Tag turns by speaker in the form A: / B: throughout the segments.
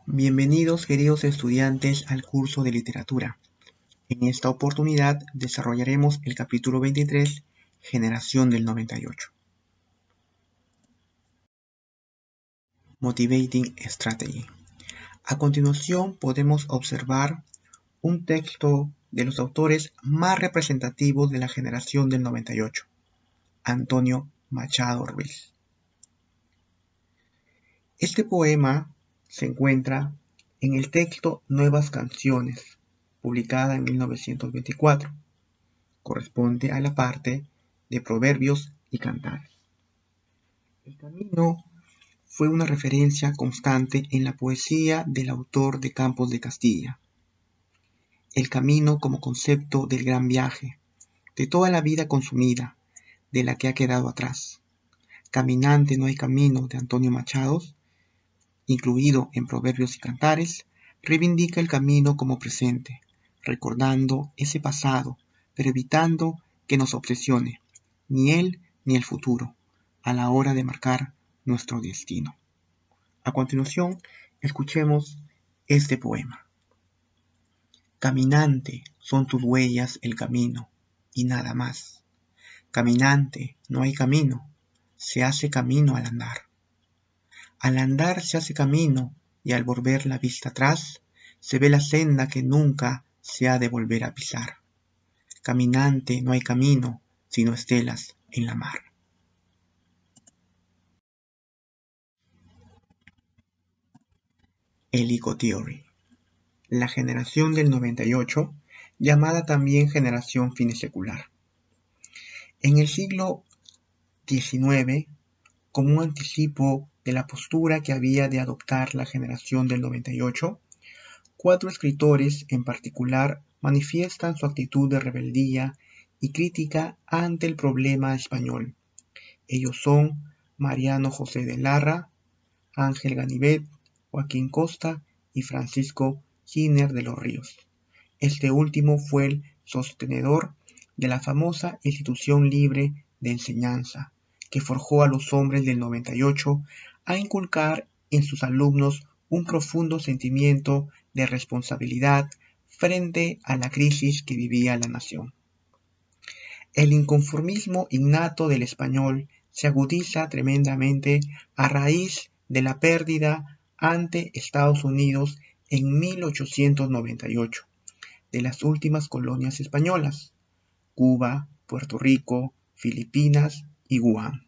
A: Bienvenidos queridos estudiantes al curso de literatura. En esta oportunidad desarrollaremos el capítulo 23, Generación del 98. Motivating Strategy. A continuación podemos observar un texto de los autores más representativos de la generación del 98, Antonio Machado Ruiz. Este poema se encuentra en el texto Nuevas Canciones, publicada en 1924. Corresponde a la parte de Proverbios y Cantares. El camino fue una referencia constante en la poesía del autor de Campos de Castilla. El camino como concepto del gran viaje, de toda la vida consumida, de la que ha quedado atrás. Caminante no hay camino de Antonio Machado, incluido en Proverbios y Cantares, reivindica el camino como presente, recordando ese pasado, pero evitando que nos obsesione, ni él ni el futuro, a la hora de marcar nuestro destino. A continuación, escuchemos este poema. Caminante, son tus huellas el camino, y nada más. Caminante, no hay camino, se hace camino al andar. Al andar se hace camino, y al volver la vista atrás, se ve la senda que nunca se ha de volver a pisar. Caminante, no hay camino, sino estelas en la mar. Helico Theory. La generación del 98, llamada también generación finisecular. En el siglo XIX, como un anticipo de la postura que había de adoptar la generación del 98, 4 escritores en particular manifiestan su actitud de rebeldía y crítica ante el problema español. Ellos son Mariano José de Larra, Ángel Ganivet, Joaquín Costa y Francisco Giner de los Ríos. Este último fue el sostenedor de la famosa Institución Libre de Enseñanza, que forjó a los hombres del 98 a inculcar en sus alumnos un profundo sentimiento de responsabilidad frente a la crisis que vivía la nación. El inconformismo innato del español se agudiza tremendamente a raíz de la pérdida ante Estados Unidos en 1898 de las últimas colonias españolas, Cuba, Puerto Rico, Filipinas y Guam.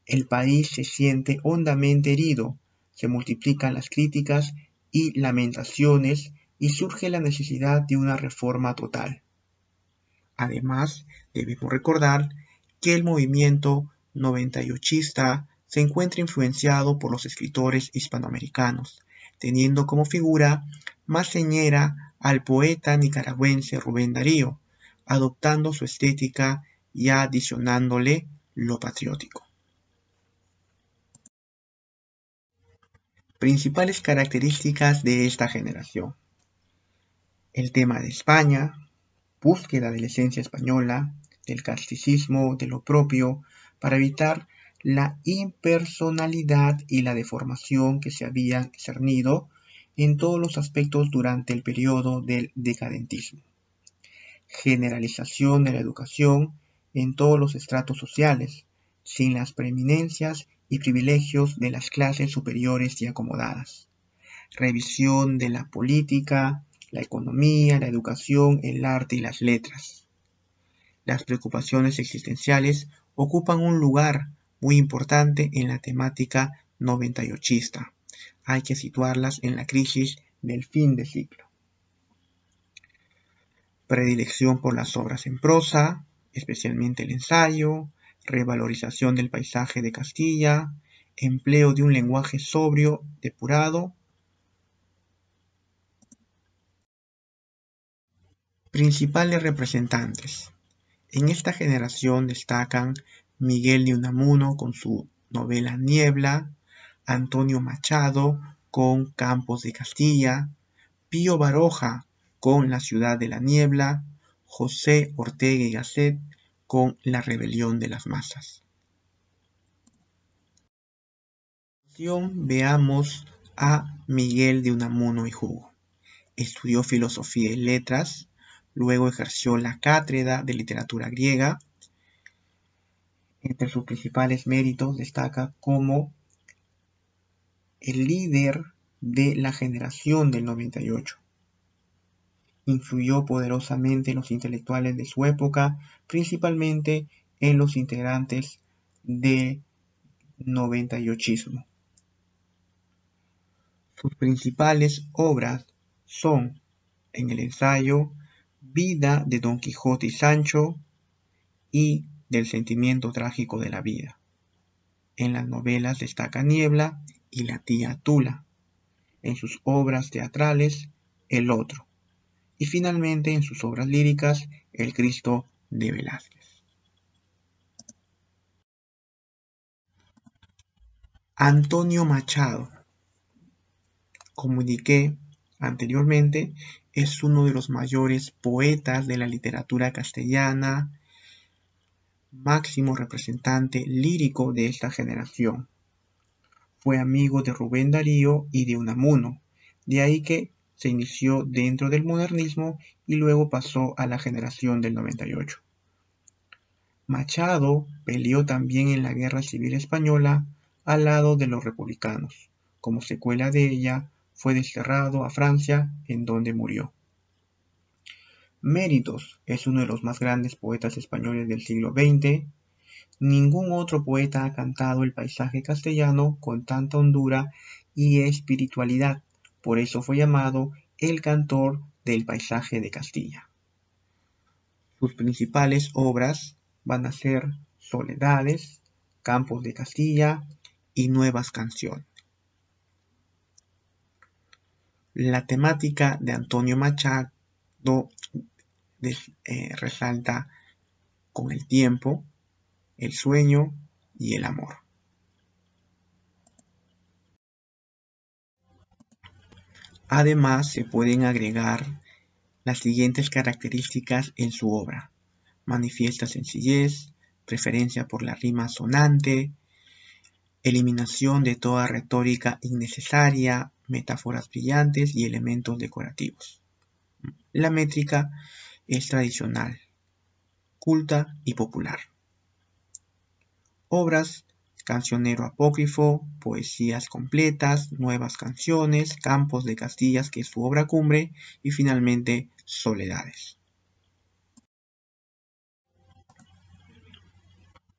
A: El país se siente hondamente herido, se multiplican las críticas y lamentaciones y surge la necesidad de una reforma total. Además, debemos recordar que el movimiento 98ista se encuentra influenciado por los escritores hispanoamericanos, teniendo como figura más señera al poeta nicaragüense Rubén Darío, adoptando su estética y adicionándole lo patriótico. Principales características de esta generación. El tema de España, búsqueda de la esencia española, del casticismo, de lo propio, para evitar la impersonalidad y la deformación que se habían cernido en todos los aspectos durante el periodo del decadentismo. Generalización de la educación en todos los estratos sociales, sin las preeminencias y privilegios de las clases superiores y acomodadas. Revisión de la política, la economía, la educación, el arte y las letras. Las preocupaciones existenciales ocupan un lugar muy importante en la temática 98ista. Hay que situarlas en la crisis del fin de siglo. Predilección por las obras en prosa, especialmente el ensayo, revalorización del paisaje de Castilla, empleo de un lenguaje sobrio, depurado. Principales representantes. En esta generación destacan Miguel de Unamuno con su novela Niebla, Antonio Machado con Campos de Castilla, Pío Baroja con La ciudad de la niebla, José Ortega y Gasset con La rebelión de las masas. Veamos a Miguel de Unamuno y Hugo. Estudió filosofía y letras, luego ejerció la cátedra de literatura griega. Entre sus principales méritos destaca como el líder de la generación del 98. Influyó poderosamente en los intelectuales de su época, principalmente en los integrantes del 98ismo. Sus principales obras son en el ensayo Vida de Don Quijote y Sancho y del sentimiento trágico de la vida. En las novelas destaca Niebla y La tía Tula. En sus obras teatrales, El otro. Y finalmente en sus obras líricas, El Cristo de Velázquez. Antonio Machado, como indiqué anteriormente, es uno de los mayores poetas de la literatura castellana, máximo representante lírico de esta generación. Fue amigo de Rubén Darío y de Unamuno, de ahí que se inició dentro del modernismo y luego pasó a la generación del 98. Machado peleó también en la Guerra Civil Española al lado de los republicanos. Como secuela de ella, fue desterrado a Francia, en donde murió. Méritos: es uno de los más grandes poetas españoles del siglo XX. Ningún otro poeta ha cantado el paisaje castellano con tanta hondura y espiritualidad, por eso fue llamado el cantor del paisaje de Castilla. Sus principales obras van a ser Soledades, Campos de Castilla y Nuevas Canciones. La temática de Antonio Machado resalta con el tiempo, el sueño y el amor. Además, se pueden agregar las siguientes características en su obra: manifiesta sencillez, preferencia por la rima sonante, eliminación de toda retórica innecesaria, metáforas brillantes y elementos decorativos. La métrica es tradicional, culta y popular. Obras: Cancionero apócrifo, Poesías completas, Nuevas canciones, Campos de Castilla, que es su obra cumbre, y finalmente Soledades.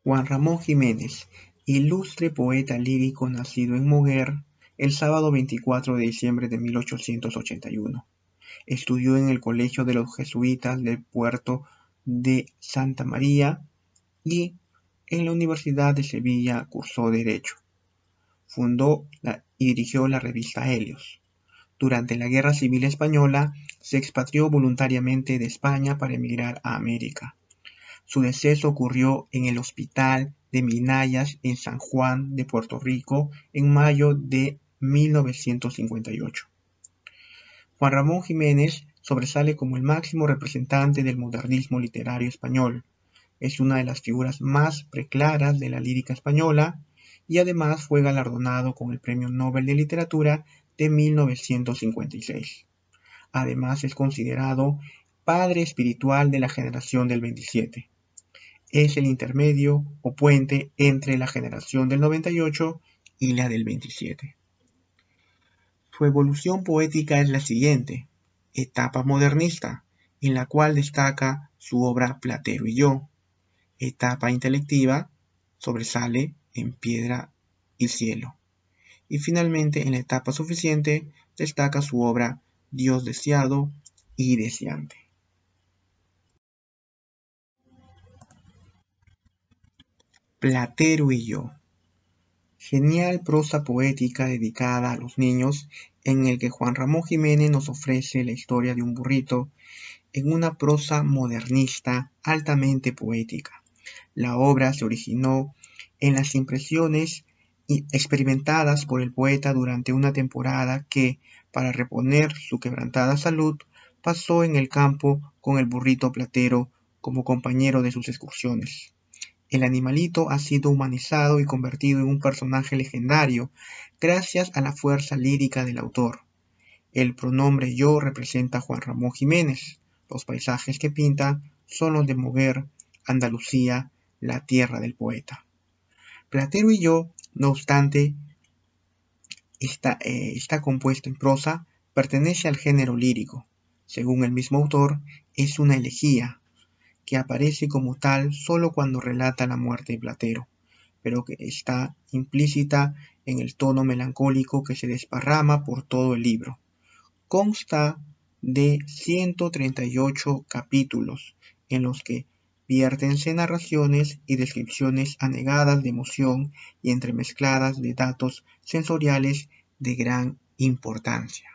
A: Juan Ramón Jiménez, ilustre poeta lírico nacido en Moguer el sábado 24 de diciembre de 1881. Estudió en el Colegio de los Jesuitas del Puerto de Santa María y en la Universidad de Sevilla cursó Derecho. Fundó y dirigió la revista Helios. Durante la Guerra Civil Española se expatrió voluntariamente de España para emigrar a América. Su deceso ocurrió en el Hospital de Minayas en San Juan de Puerto Rico en mayo de 1958. Juan Ramón Jiménez sobresale como el máximo representante del modernismo literario español. Es una de las figuras más preclaras de la lírica española y además fue galardonado con el Premio Nobel de Literatura de 1956. Además es considerado padre espiritual de la generación del 27. Es el intermedio o puente entre la generación del 98 y la del 27. Su evolución poética es la siguiente: etapa modernista, en la cual destaca su obra Platero y yo. Etapa intelectiva, sobresale en Piedra y Cielo. Y finalmente, en la etapa suficiente, destaca su obra Dios deseado y deseante. Platero y yo. Genial prosa poética dedicada a los niños, en el que Juan Ramón Jiménez nos ofrece la historia de un burrito en una prosa modernista altamente poética. La obra se originó en las impresiones experimentadas por el poeta durante una temporada que, para reponer su quebrantada salud, pasó en el campo con el burrito Platero como compañero de sus excursiones. El animalito ha sido humanizado y convertido en un personaje legendario gracias a la fuerza lírica del autor. El pronombre yo representa a Juan Ramón Jiménez. Los paisajes que pinta son los de Moguer, Andalucía, la tierra del poeta. Platero y yo, no obstante, está compuesto en prosa, pertenece al género lírico. Según el mismo autor, es una elegía, que aparece como tal solo cuando relata la muerte de Platero, pero que está implícita en el tono melancólico que se desparrama por todo el libro. Consta de 138 capítulos, en los que viértense narraciones y descripciones anegadas de emoción y entremezcladas de datos sensoriales de gran importancia.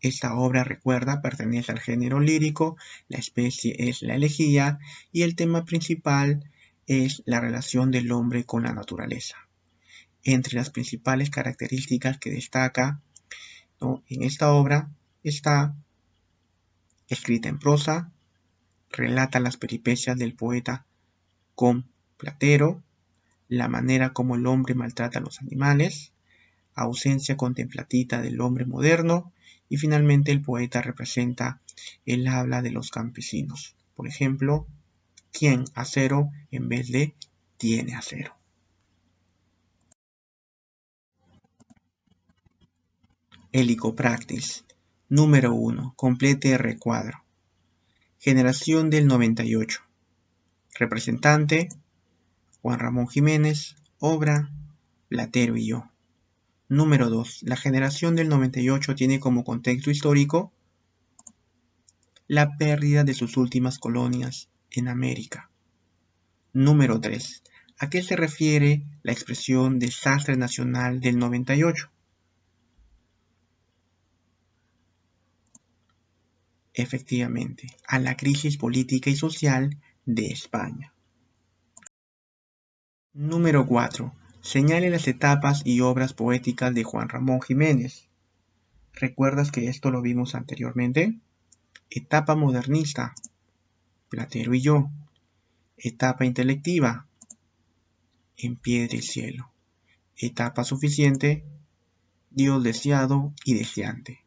A: Esta obra, recuerda, pertenece al género lírico, la especie es la elegía y el tema principal es la relación del hombre con la naturaleza. Entre las principales características que destaca, ¿no?, en esta obra está escrita en prosa, relata las peripecias del poeta con Platero, la manera como el hombre maltrata a los animales, ausencia contemplativa del hombre moderno, y finalmente el poeta representa el habla de los campesinos. Por ejemplo, ¿quién acero en vez de tiene acero? Helicopractis. Número 1. Complete el recuadro. Generación del 98. Representante, Juan Ramón Jiménez. Obra, Platero y yo. Número 2. La generación del 98 tiene como contexto histórico la pérdida de sus últimas colonias en América. Número 3. ¿A qué se refiere la expresión desastre nacional del 98? Efectivamente, a la crisis política y social de España. Número 4. Señale las etapas y obras poéticas de Juan Ramón Jiménez. ¿Recuerdas que esto lo vimos anteriormente? Etapa modernista, Platero y yo. Etapa intelectiva, En piedra y cielo. Etapa suficiente, Dios deseado y deseante.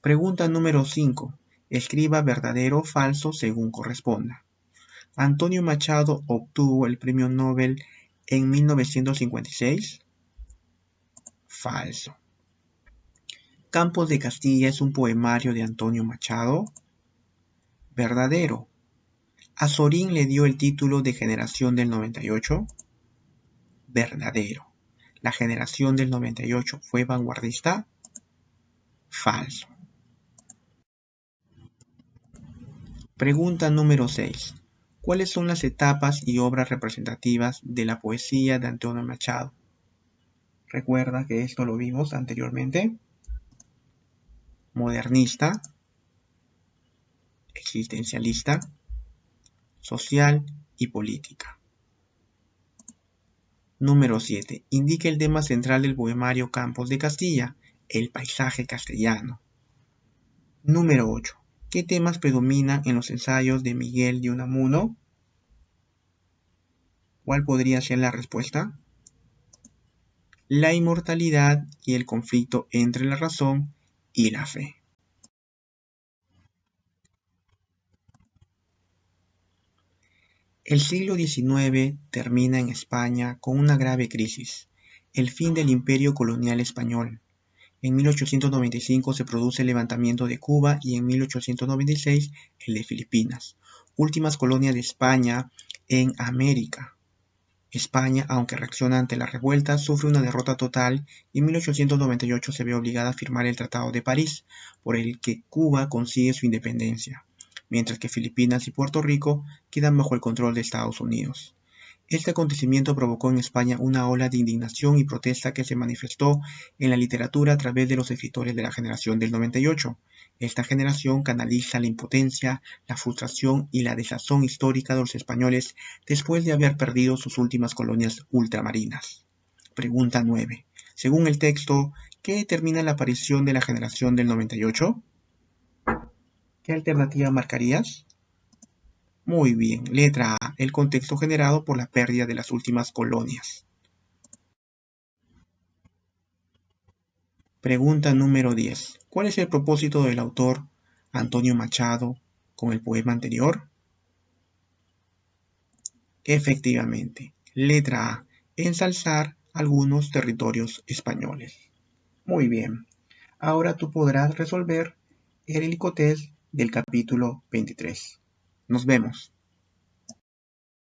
A: Pregunta número 5. Escriba verdadero o falso según corresponda. ¿Antonio Machado obtuvo el premio Nobel en 1956? Falso. Campos de Castilla es un poemario de Antonio Machado. Verdadero. ¿Azorín le dio el título de Generación del 98? Verdadero. ¿La generación del 98 fue vanguardista? Falso. Pregunta número 6. ¿Cuáles son las etapas y obras representativas de la poesía de Antonio Machado? Recuerda que esto lo vimos anteriormente. Modernista, existencialista, social y política. Número 7. Indica el tema central del poemario Campos de Castilla, el paisaje castellano. Número 8. ¿Qué temas predominan en los ensayos de Miguel de Unamuno? ¿Cuál podría ser la respuesta? La inmortalidad y el conflicto entre la razón y la fe. El siglo XIX termina en España con una grave crisis, el fin del imperio colonial español. En 1895 se produce el levantamiento de Cuba y en 1896 el de Filipinas, últimas colonias de España en América. España, aunque reacciona ante la revuelta, sufre una derrota total y en 1898 se ve obligada a firmar el Tratado de París, por el que Cuba consigue su independencia, mientras que Filipinas y Puerto Rico quedan bajo el control de Estados Unidos. Este acontecimiento provocó en España una ola de indignación y protesta que se manifestó en la literatura a través de los escritores de la generación del 98. Esta generación canaliza la impotencia, la frustración y la desazón histórica de los españoles después de haber perdido sus últimas colonias ultramarinas. Pregunta 9. Según el texto, ¿qué determina la aparición de la generación del 98? ¿Qué alternativa marcarías? Muy bien. Letra A. El contexto generado por la pérdida de las últimas colonias. Pregunta número 10. ¿Cuál es el propósito del autor Antonio Machado con el poema anterior? Efectivamente. Letra A. Ensalzar algunos territorios españoles. Muy bien. Ahora tú podrás resolver el helicotest del capítulo 23. Nos vemos.